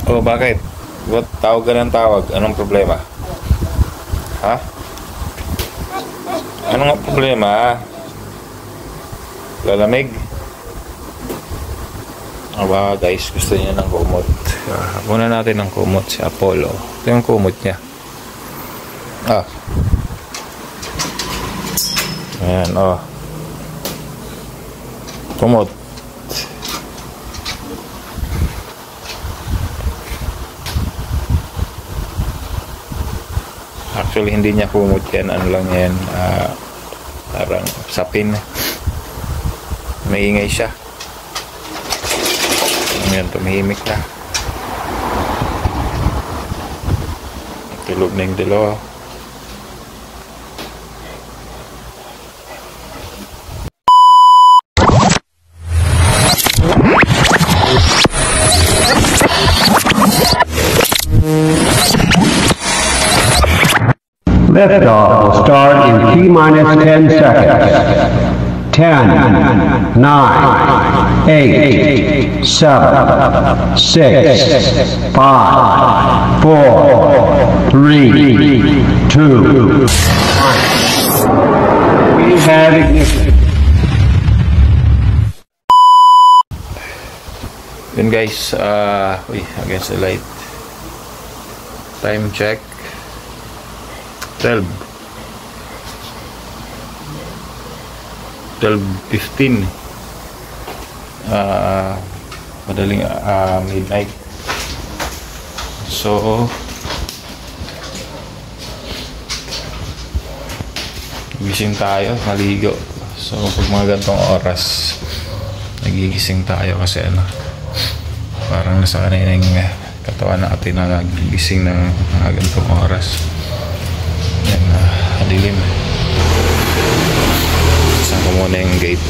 Oh, bakit? Ba't tawag ka ng tawag? Anong problema? Ha? Ano nga problema? Lalamig? Aba guys, gusto niya ng kumot. Muna natin ng kumot si Apollo. Ito yung kumot niya. Ayan, kumot. Actually, hindi niya kumot yan. Ano lang yan? Parang sapin. Maingay siya. Ayan, tumihimik na. Tulog na yung dalawa. Liftoff will start in T-minus 10 seconds. 10, 9, 8, 7, 6, 5, 4, 3, 2, 1. We have ignition. Yun guys, against the light. Time check. 12:15. Madaling midnight. So gising tayo, maligo. So pag mga gantong oras nagigising tayo kasi parang nasanay na yung katawan natin na nagigising ng mga gantong oras. Yan, dilim. Saan ko muna yung gate.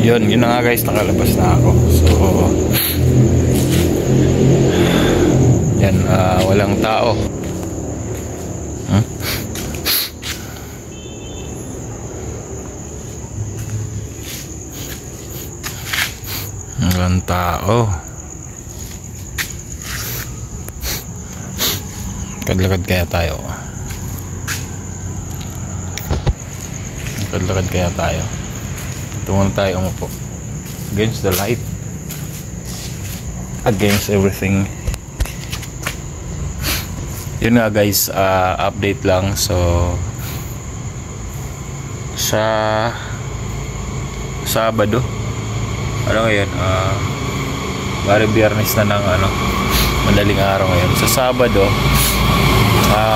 Yun na nga guys, nakalabas na ako. So yan, walang tao. Walang tao. Kadlakad kaya tayo. Kadlakad kaya tayo. Ito muna tayo umupo. Against the light. Against everything. Yun nga guys, update lang. So sa Sabado, ano ngayon, bari Biyernes na ng madaling araw ngayon. Sa Sabado,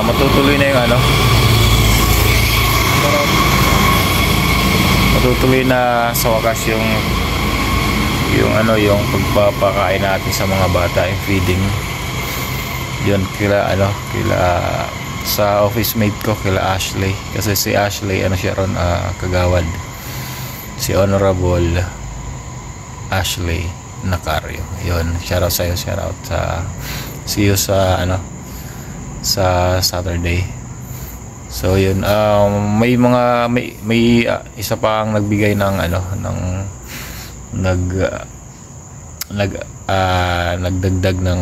matutuloy na yung matutuloy na sa wakas yung pagpapakain natin sa mga bata, yung feeding. Yun kila sa office mate ko, kila Ashley, kasi si Ashley siya ron, kagawad, si Honorable Ashley Nacario. Yun, shoutout sa'yo, shoutout see you sa sa Saturday. So yun, may isa pang nagbigay ng nagdagdag ng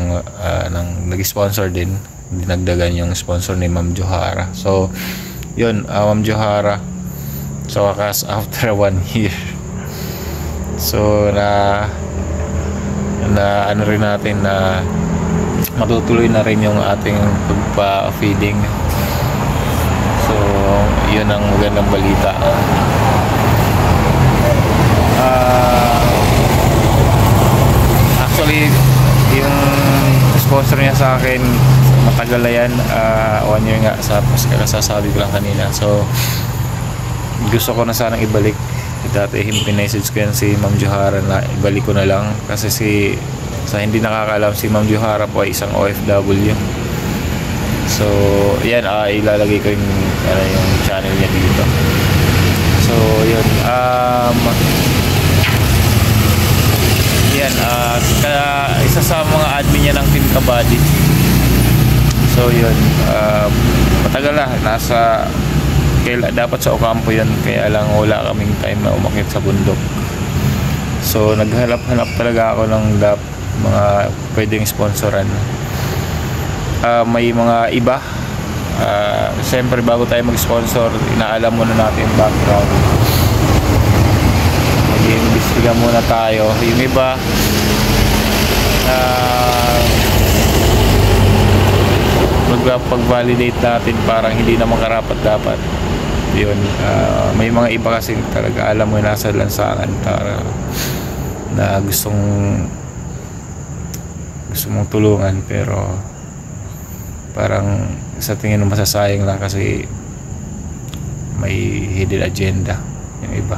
nag-sponsor din, dinagdagan yung sponsor ni Ma'am Johara. So yun, Ma'am Johara, sa wakas after 1 year, so na rin natin na matutuloy na rin yung ating pagpa-feeding. So yun ang magandang balita. Actually yung sponsor niya sa akin matagal na yan, 1 year nga, kasasabi ko lang kanina. So gusto ko na sanang ibalik. Dati pinessage ko yan si Ma'am Johara na ibalik ko na lang, kasi sa hindi nakakaalam, si Ma'am Johara po ay isang OFW. So yan, ilalagay ko yung channel niya dito. So yun, yan, isa sa mga admin niya ng Team Kabady. So yun, matagal na, dapat sa Ocampo yun, kaya lang wala kaming time na umakyat sa bundok. So naghanap-hanap talaga ako ng mga pwedeng sponsoran. May mga iba, siyempre bago tayo mag-sponsor, inaalam muna natin yung background, mag-iimbestiga muna tayo. Yung iba pag-validate natin, parang hindi naman karapat-dapat yun. May mga iba kasi talaga alam mo nasa lansangan na gusto mong tulungan, pero parang sa tingin mo masasayang lang kasi may hidden agenda yung iba.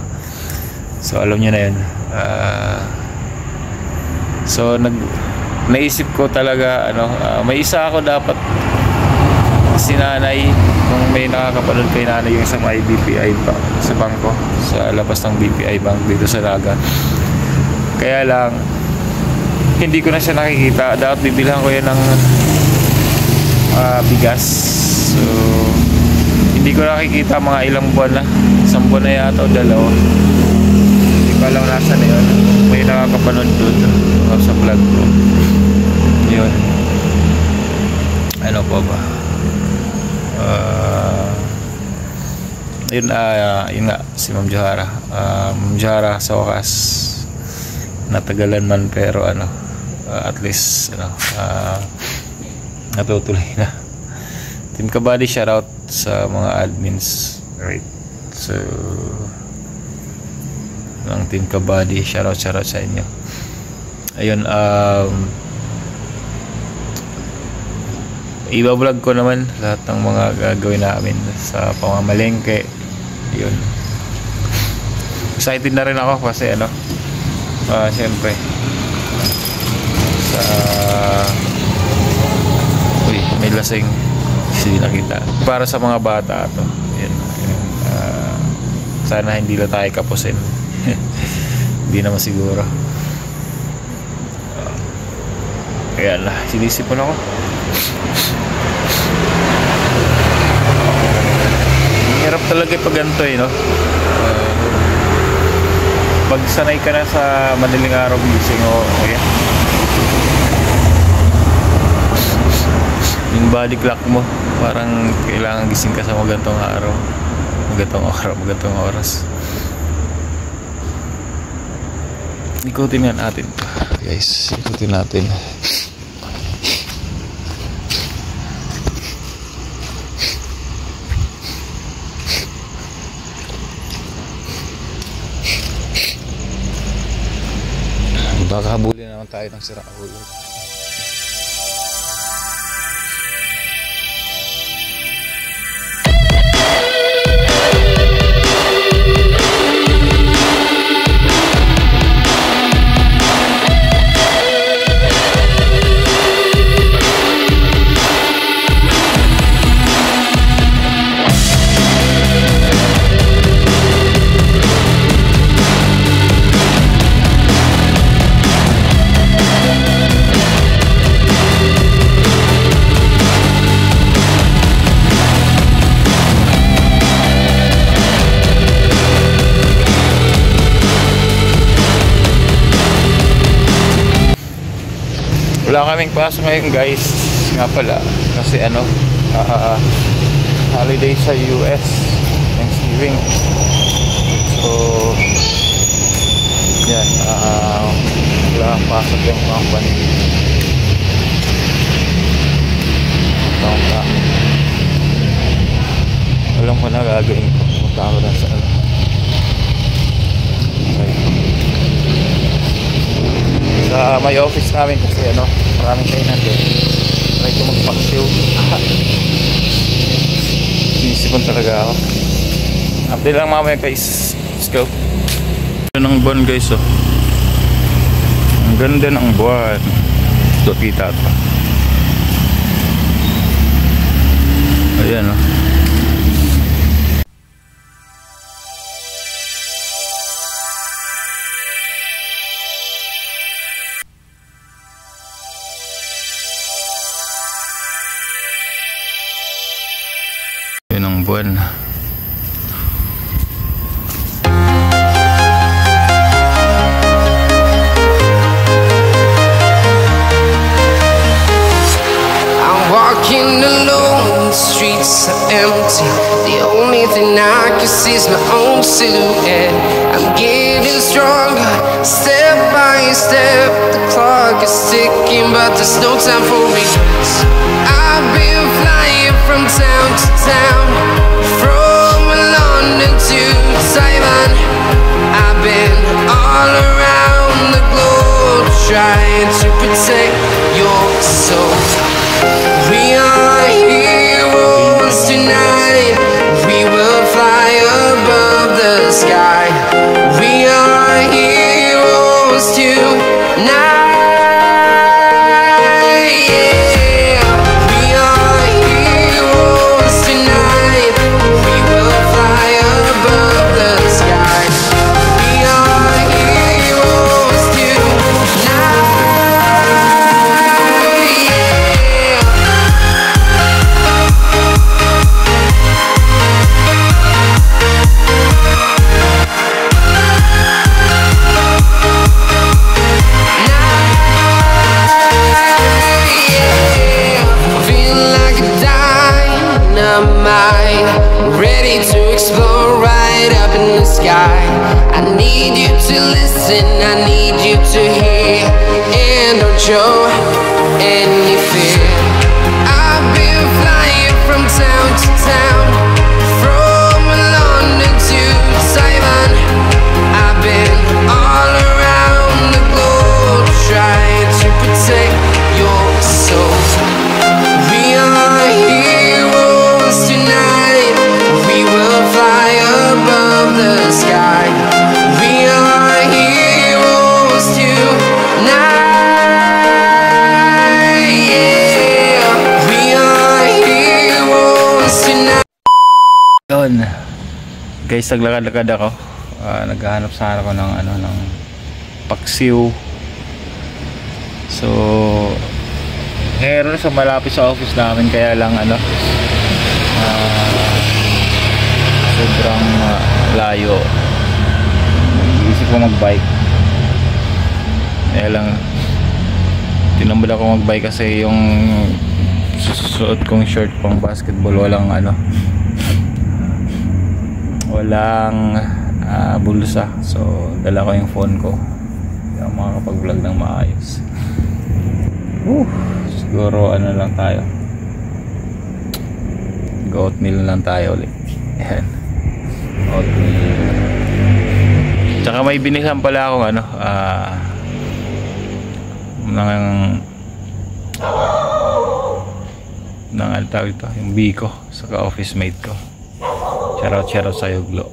So alam nyo na yun. So naisip ko talaga may isa ako dapat, si nanay, kung may nakakapanood kay nanay, yung isang may BPI bank sa bangko, sa labas ng BPI bank dito sa Naga. Kaya lang hindi ko na siya nakikita. Dapat bibilhan ko yan ng bigas. So hindi ko nakikita mga ilang buwan na, isang buwan na yata o dalawa, hindi ko alam nasa na yun. May nakakapanood doon sa vlog ko yun. Ano pa ba? Yun nga si Ma'am Johara. Ma'am Johara, sa wakas natagalan man, pero at least natutuloy na. Team Kabady, shoutout sa mga admins, right? So ng Team Kabady, shoutout sa inyo. Ayun, iba-vlog ko naman lahat ng mga gagawin namin sa pamamalengke. Yun, excited na rin ako kasi syempre may lasing, hindi nakita. Para sa mga bata to, yun, sana hindi lang tayo kapusin. Hindi naman siguro. Kaya sinisipon ako. Hirap talaga pag ganito no. Pag sanay ka na sa madaling araw gising yan, yung body clock mo parang kailangan gising ka sa magantong araw, magantong oras. Ikutin nga natin guys, ikutin natin. Baka habulin naman tayo ng sira ulo. Wala kaming pasok ngayon guys, nga pala kasi holiday sa US, Thanksgiving. So yan, wala kang pasok yung company. Alam ko na gagawin ko, pumunta ako na sa sa may office namin kasi maraming kainan doon. Try ko magpaksiw. Inisipon talaga ako. Update lang mamaya guys. Let's go. Ganda ng buwan guys Ang ganda ng buwan. Ito kita ito. Ayan buwan. Walking alone, the streets are empty. The only thing I can see is my own silhouette. I'm getting stronger, step by step. The clock is ticking, but there's no time for regrets. I've been flying from town to town, from London to Taiwan. I've been all around the globe, trying to protect your soul. We are heroes tonight. We will fly above the sky. We are heroes tonight. Yeah. We are heroes tonight. We will fly above the sky. We are heroes tonight. Ready to explore right up in the sky. I need you to listen, I need you to hear, and don't show any fear. I've been flying from town to town, from London to Taiwan. I've been all around the globe, trying to protect your soul. We are heroes tonight. We will fly above the sky. We are heroes tonight. Yeah. We are heroes tonight. Yun. Guys, naglakad-lakad ako. Naghahanap sana ako ng ng paksiw. So meron sa malapit sa office namin, kaya lang sobrang layo. Isip ko magbike, kaya lang tinambal ako magbike kasi yung susuot kong shirt pang basketball walang bulsa. So dala ko yung phone ko, kaya makakapag-vlog ng maayos. Siguro lang tayo, oatmeal lang tayo ulit. Ayan, oatmeal. Tsaka may binisan pala akong ng tawag ito, yung biko sa ka-office mate ko. Shoutout sa'yo, Glo.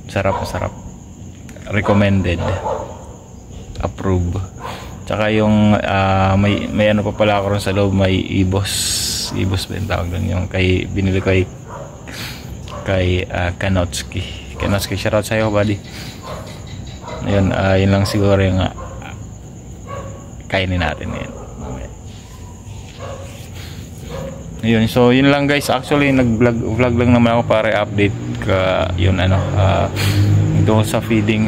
Sarap, recommended, approve. Tsaka yung may pa pala ako rin sa loob, may ibos ba yung tawag doon, yung binili ko kay Kanotski. Shoutout sa'yo, buddy. Ayun, yun lang siguro yung kainin natin ngayon. Ayun, so yun lang guys. Actually vlog lang naman ako para i-update yun tungkol sa feeding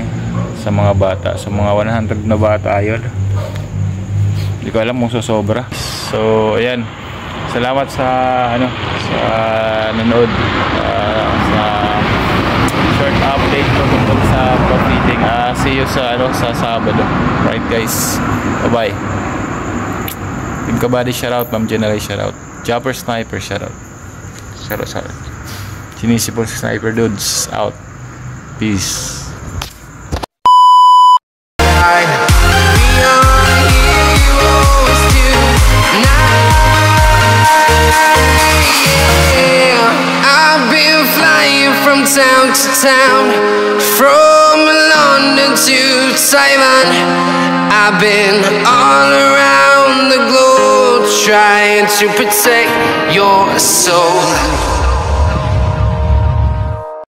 sa mga bata, sa mga 100 na bata. Ayun, hindi ko alam kung sobra. So ayan, salamat sa sa nanood sa short update ko tungkol sa feeding. See you sa Sabado. Right guys, bye bye. Team Kabady shoutout, Ma'am General shoutout, Jumper Sniper shoutout, shoutout. Sinisipol Sniper dudes out. Peace. Town to town, from London to Taiwan. I've been all around the globe, trying to protect your soul.